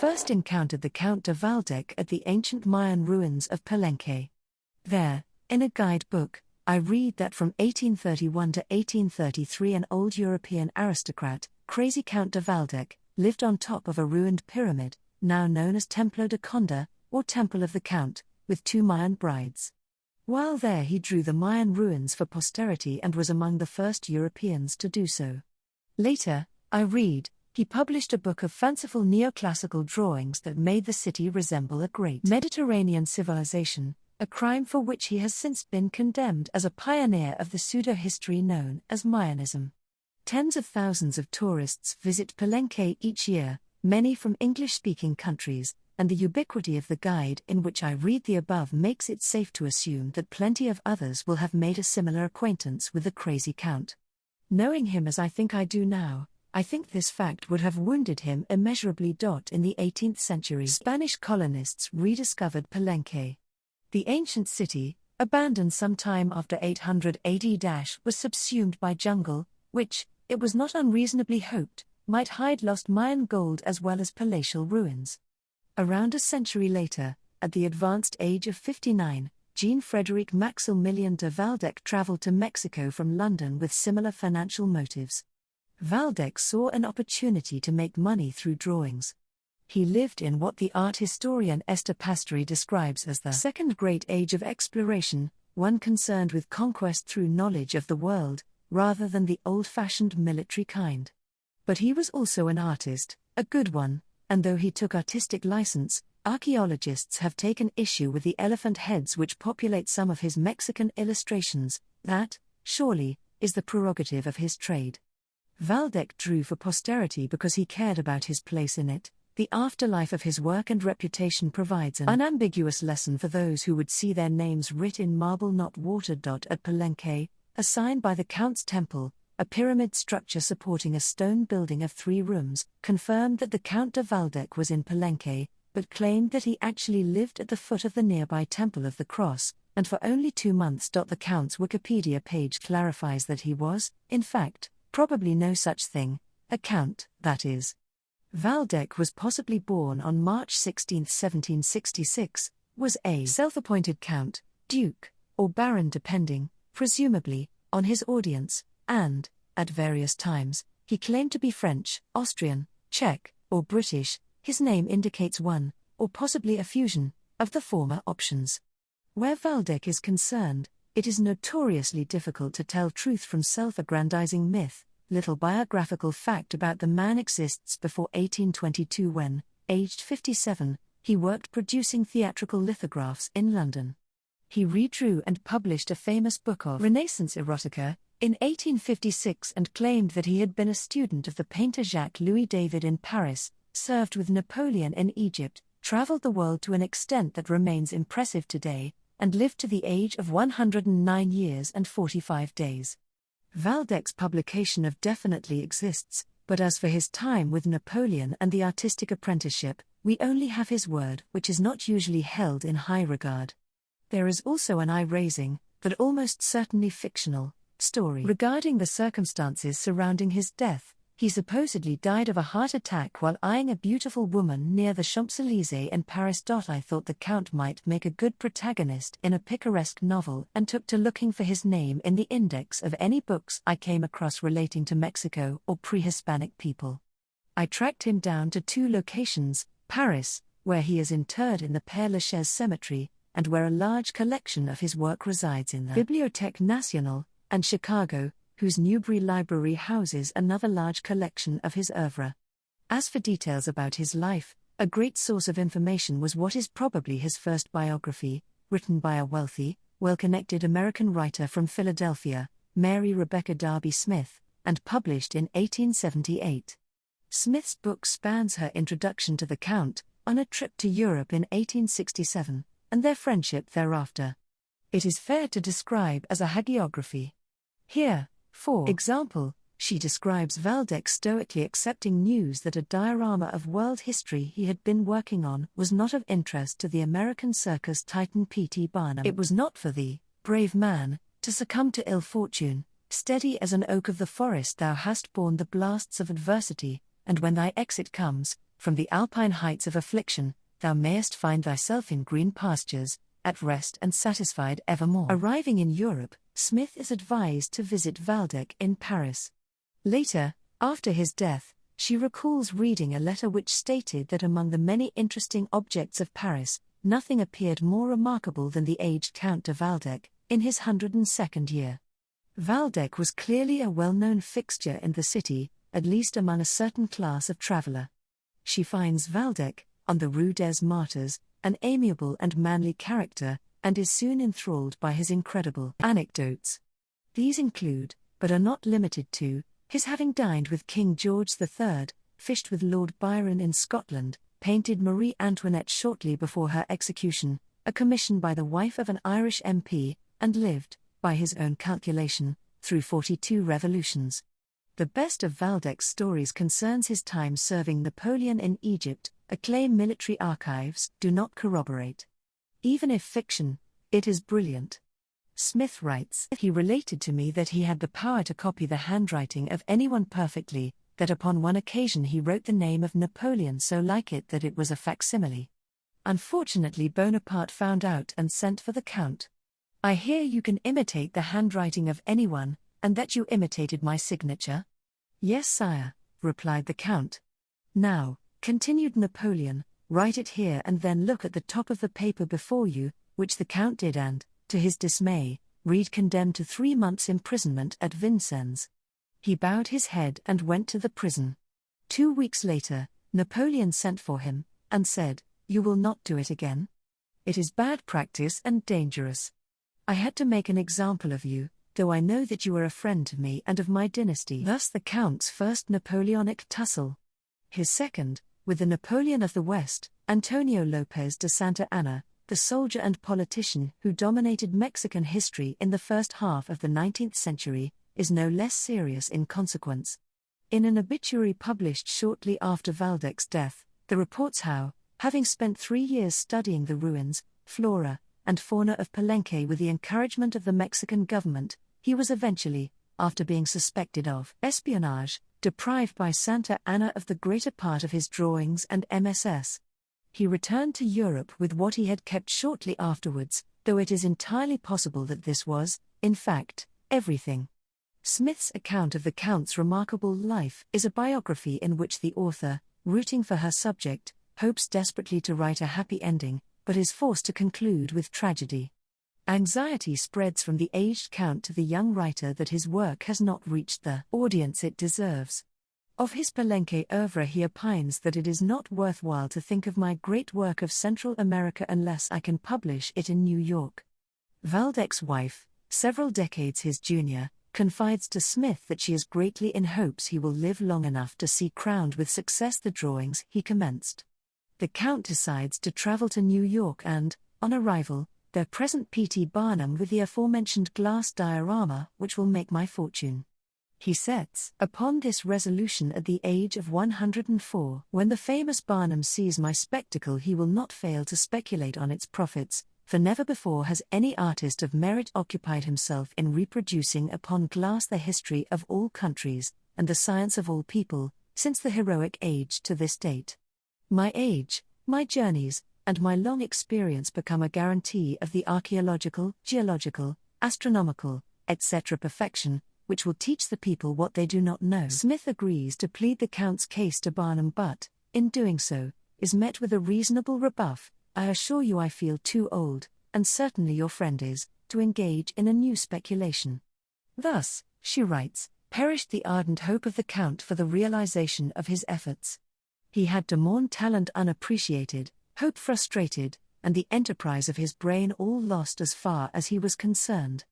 first encountered the Count de Waldeck at the ancient Mayan ruins of Palenque. There, in a guidebook, I read that from 1831 to 1833 an old European aristocrat, crazy Count de Waldeck, lived on top of a ruined pyramid, now known as Templo de Conde, or Temple of the Count, with 2 Mayan brides. While there he drew the Mayan ruins for posterity and was among the first Europeans to do so. Later, I read, he published a book of fanciful neoclassical drawings that made the city resemble a great Mediterranean civilization, a crime for which he has since been condemned as a pioneer of the pseudo-history known as Mayanism. Tens of thousands of tourists visit Palenque each year, many from English-speaking countries, and the ubiquity of the guide in which I read the above makes it safe to assume that plenty of others will have made a similar acquaintance with the crazy Count. Knowing him as I think I do now, I think this fact would have wounded him immeasurably. In the 18th century, Spanish colonists rediscovered Palenque. The ancient city, abandoned some time after 800 AD, was subsumed by jungle, which, it was not unreasonably hoped, might hide lost Mayan gold as well as palatial ruins. Around a century later, at the advanced age of 59, Jean-Frédéric Maximilien de Waldeck traveled to Mexico from London with similar financial motives. Waldeck saw an opportunity to make money through drawings. He lived in what the art historian Esther Pastori describes as the second great age of exploration, one concerned with conquest through knowledge of the world, rather than the old-fashioned military kind. But he was also an artist, a good one, and though he took artistic license, archaeologists have taken issue with the elephant heads which populate some of his Mexican illustrations. That, surely, is the prerogative of his trade. Waldeck drew for posterity because he cared about his place in it. The afterlife of his work and reputation provides an unambiguous lesson for those who would see their names writ in marble not watered. At Palenque, a sign by the Count's temple, a pyramid structure supporting a stone building of 3 rooms, confirmed that the Count de Waldeck was in Palenque, but claimed that he actually lived at the foot of the nearby Temple of the Cross, and for only 2 months. The Count's Wikipedia page clarifies that he was, in fact, probably no such thing, a count, that is. Waldeck was possibly born on March 16, 1766, was a self-appointed count, duke, or baron depending, presumably, on his audience, and, at various times, he claimed to be French, Austrian, Czech, or British. His name indicates one, or possibly a fusion, of the former options. Where Waldeck is concerned, it is notoriously difficult to tell truth from self-aggrandizing myth. Little biographical fact about the man exists before 1822 when, aged 57, he worked producing theatrical lithographs in London. He redrew and published a famous book of Renaissance erotica in 1856 and claimed that he had been a student of the painter Jacques-Louis David in Paris, served with Napoleon in Egypt, traveled the world to an extent that remains impressive today, and lived to the age of 109 years and 45 days. Waldeck's publication of definitely exists, but as for his time with Napoleon and the artistic apprenticeship, we only have his word, which is not usually held in high regard. There is also an eye-raising, but almost certainly fictional, story regarding the circumstances surrounding his death. He supposedly died of a heart attack while eyeing a beautiful woman near the Champs-Élysées in Paris. I thought the Count might make a good protagonist in a picaresque novel and took to looking for his name in the index of any books I came across relating to Mexico or pre-Hispanic people. I tracked him down to 2 locations, Paris, where he is interred in the Père Lachaise Cemetery, and where a large collection of his work resides in the Bibliothèque Nationale, and Chicago, whose Newbury Library houses another large collection of his oeuvre. As for details about his life, a great source of information was what is probably his first biography, written by a wealthy, well-connected American writer from Philadelphia, Mary Rebecca Darby Smith, and published in 1878. Smith's book spans her introduction to the Count, on a trip to Europe in 1867, and their friendship thereafter. It is fair to describe as a hagiography. Here, for example, she describes Waldeck stoically accepting news that a diorama of world history he had been working on was not of interest to the American circus titan P.T. Barnum. It was not for thee, brave man, to succumb to ill fortune. Steady as an oak of the forest thou hast borne the blasts of adversity, and when thy exit comes, from the alpine heights of affliction, thou mayest find thyself in green pastures, at rest and satisfied evermore. Arriving in Europe, Smith is advised to visit Waldeck in Paris. Later, after his death, she recalls reading a letter which stated that among the many interesting objects of Paris, nothing appeared more remarkable than the aged Count de Waldeck, in his 102nd year. Waldeck was clearly a well-known fixture in the city, at least among a certain class of traveller. She finds Waldeck, on the Rue des Martyrs, an amiable and manly character, and is soon enthralled by his incredible anecdotes. These include, but are not limited to, his having dined with King George III, fished with Lord Byron in Scotland, painted Marie Antoinette shortly before her execution, a commission by the wife of an Irish MP, and lived, by his own calculation, through 42 revolutions. The best of Waldeck's stories concerns his time serving Napoleon in Egypt, a claim military archives do not corroborate. Even if fiction, it is brilliant. Smith writes, he related to me that he had the power to copy the handwriting of anyone perfectly, that upon one occasion he wrote the name of Napoleon so like it that it was a facsimile. Unfortunately Bonaparte found out and sent for the Count. I hear you can imitate the handwriting of anyone, and that you imitated my signature? Yes, sire, replied the Count. Now, continued Napoleon, write it here and then look at the top of the paper before you, which the Count did and, to his dismay, read condemned to 3 months' imprisonment at Vincennes. He bowed his head and went to the prison. 2 weeks later, Napoleon sent for him, and said, "You will not do it again? It is bad practice and dangerous. I had to make an example of you, though I know that you are a friend to me and of my dynasty." Thus the Count's first Napoleonic tussle. His second, with the Napoleon of the West, Antonio Lopez de Santa Anna, the soldier and politician who dominated Mexican history in the first half of the 19th century, is no less serious in consequence. In an obituary published shortly after Waldeck's death, the reports how, having spent 3 years studying the ruins, flora, and fauna of Palenque with the encouragement of the Mexican government, he was eventually, after being suspected of espionage, deprived by Santa Anna of the greater part of his drawings and MSS. He returned to Europe with what he had kept shortly afterwards, though it is entirely possible that this was, in fact, everything. Smith's account of the Count's remarkable life is a biography in which the author, rooting for her subject, hopes desperately to write a happy ending, but is forced to conclude with tragedy. Anxiety spreads from the aged Count to the young writer that his work has not reached the audience it deserves. Of his Palenque oeuvre he opines that it is not worthwhile to think of my great work of Central America unless I can publish it in New York. Waldeck's wife, several decades his junior, confides to Smith that she is greatly in hopes he will live long enough to see crowned with success the drawings he commenced. The Count decides to travel to New York and, on arrival, there present P.T. Barnum with the aforementioned glass diorama which will make my fortune. He sets upon this resolution at the age of 104. When the famous Barnum sees my spectacle he will not fail to speculate on its profits, for never before has any artist of merit occupied himself in reproducing upon glass the history of all countries, and the science of all people, since the heroic age to this date. My age, my journeys, and my long experience become a guarantee of the archaeological, geological, astronomical, etc. perfection, which will teach the people what they do not know. Smith agrees to plead the Count's case to Barnum but, in doing so, is met with a reasonable rebuff. I assure you I feel too old, and certainly your friend is, to engage in a new speculation. Thus, she writes, perished the ardent hope of the Count for the realization of his efforts. He had to mourn talent unappreciated, hope frustrated, and the enterprise of his brain all lost as far as he was concerned.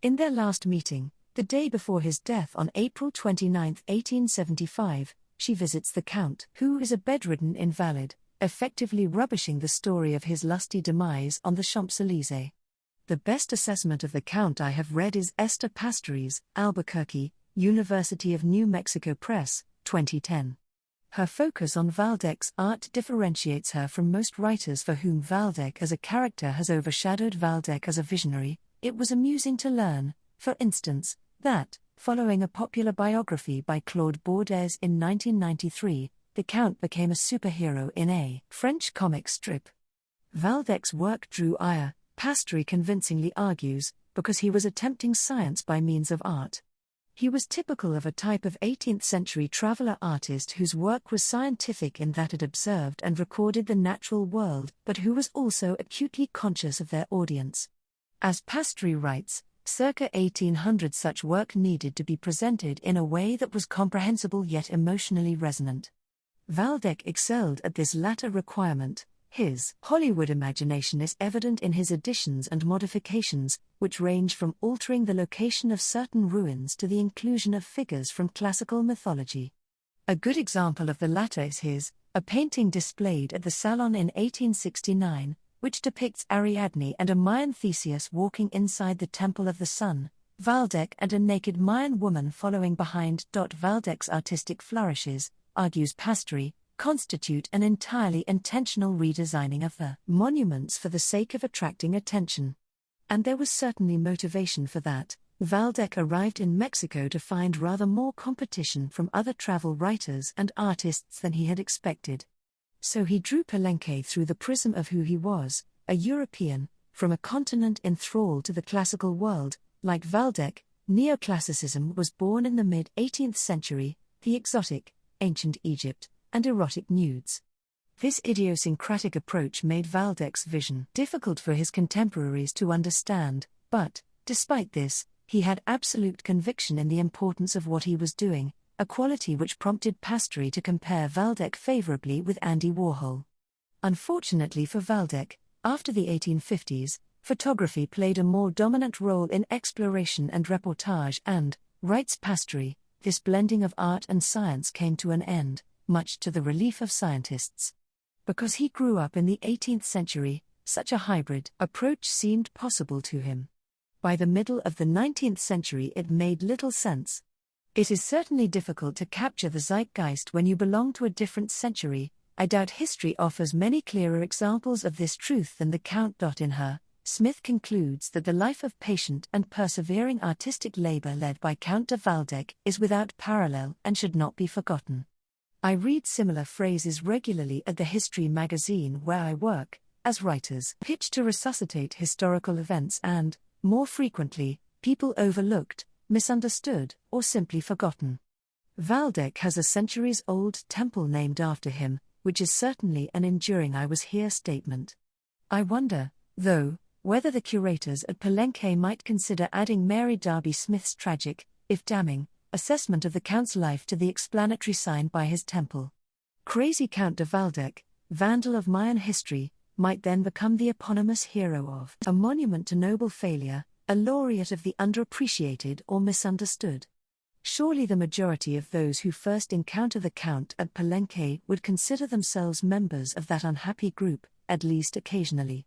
In their last meeting, the day before his death on April 29, 1875, she visits the Count, who is a bedridden invalid, effectively rubbishing the story of his lusty demise on the Champs-Élysées. The best assessment of the Count I have read is Esther Pastory's, Albuquerque, University of New Mexico Press, 2010. Her focus on Waldeck's art differentiates her from most writers for whom Waldeck as a character has overshadowed Waldeck as a visionary. It was amusing to learn, for instance, that, following a popular biography by Claude Bordes in 1993, the Count became a superhero in a French comic strip. Waldeck's work drew ire, Pastry convincingly argues, because he was attempting science by means of art. He was typical of a type of 18th-century traveler artist whose work was scientific in that it observed and recorded the natural world, but who was also acutely conscious of their audience. As Pastry writes, circa 1800 such work needed to be presented in a way that was comprehensible yet emotionally resonant. Waldeck excelled at this latter requirement. His Hollywood imagination is evident in his additions and modifications, which range from altering the location of certain ruins to the inclusion of figures from classical mythology. A good example of the latter is his A painting displayed at the Salon in 1869, which depicts Ariadne and a Mayan Theseus walking inside the Temple of the Sun, Waldeck and a naked Mayan woman following behind. Waldeck's artistic flourishes, argues Pastry, constitute an entirely intentional redesigning of the monuments for the sake of attracting attention. And there was certainly motivation for that. Waldeck arrived in Mexico to find rather more competition from other travel writers and artists than he had expected. So he drew Palenque through the prism of who he was, a European, from a continent enthralled to the classical world. Like Waldeck, neoclassicism was born in the mid-18th century, the exotic, ancient Egypt, and erotic nudes. This idiosyncratic approach made Waldeck's vision difficult for his contemporaries to understand, but, despite this, he had absolute conviction in the importance of what he was doing, a quality which prompted Pastry to compare Waldeck favorably with Andy Warhol. Unfortunately for Waldeck, after the 1850s, photography played a more dominant role in exploration and reportage and, writes Pastry, this blending of art and science came to an end, much to the relief of scientists. Because he grew up in the 18th century, such a hybrid approach seemed possible to him. By the middle of the 19th century it made little sense. It is certainly difficult to capture the zeitgeist when you belong to a different century. I doubt history offers many clearer examples of this truth than the Count. In her, Smith concludes that the life of patient and persevering artistic labor led by Count de Waldeck is without parallel and should not be forgotten. I read similar phrases regularly at the History magazine where I work, as writers pitch to resuscitate historical events and, more frequently, people overlooked, misunderstood, or simply forgotten. Waldeck has a centuries-old temple named after him, which is certainly an enduring "I was here" statement. I wonder, though, whether the curators at Palenque might consider adding Mary Darby Smith's tragic, if damning, assessment of the Count's life to the explanatory sign by his temple. Crazy Count de Waldeck, vandal of Mayan history, might then become the eponymous hero of A Monument to Noble Failure, a laureate of the underappreciated or misunderstood. Surely the majority of those who first encounter the Count at Palenque would consider themselves members of that unhappy group, at least occasionally.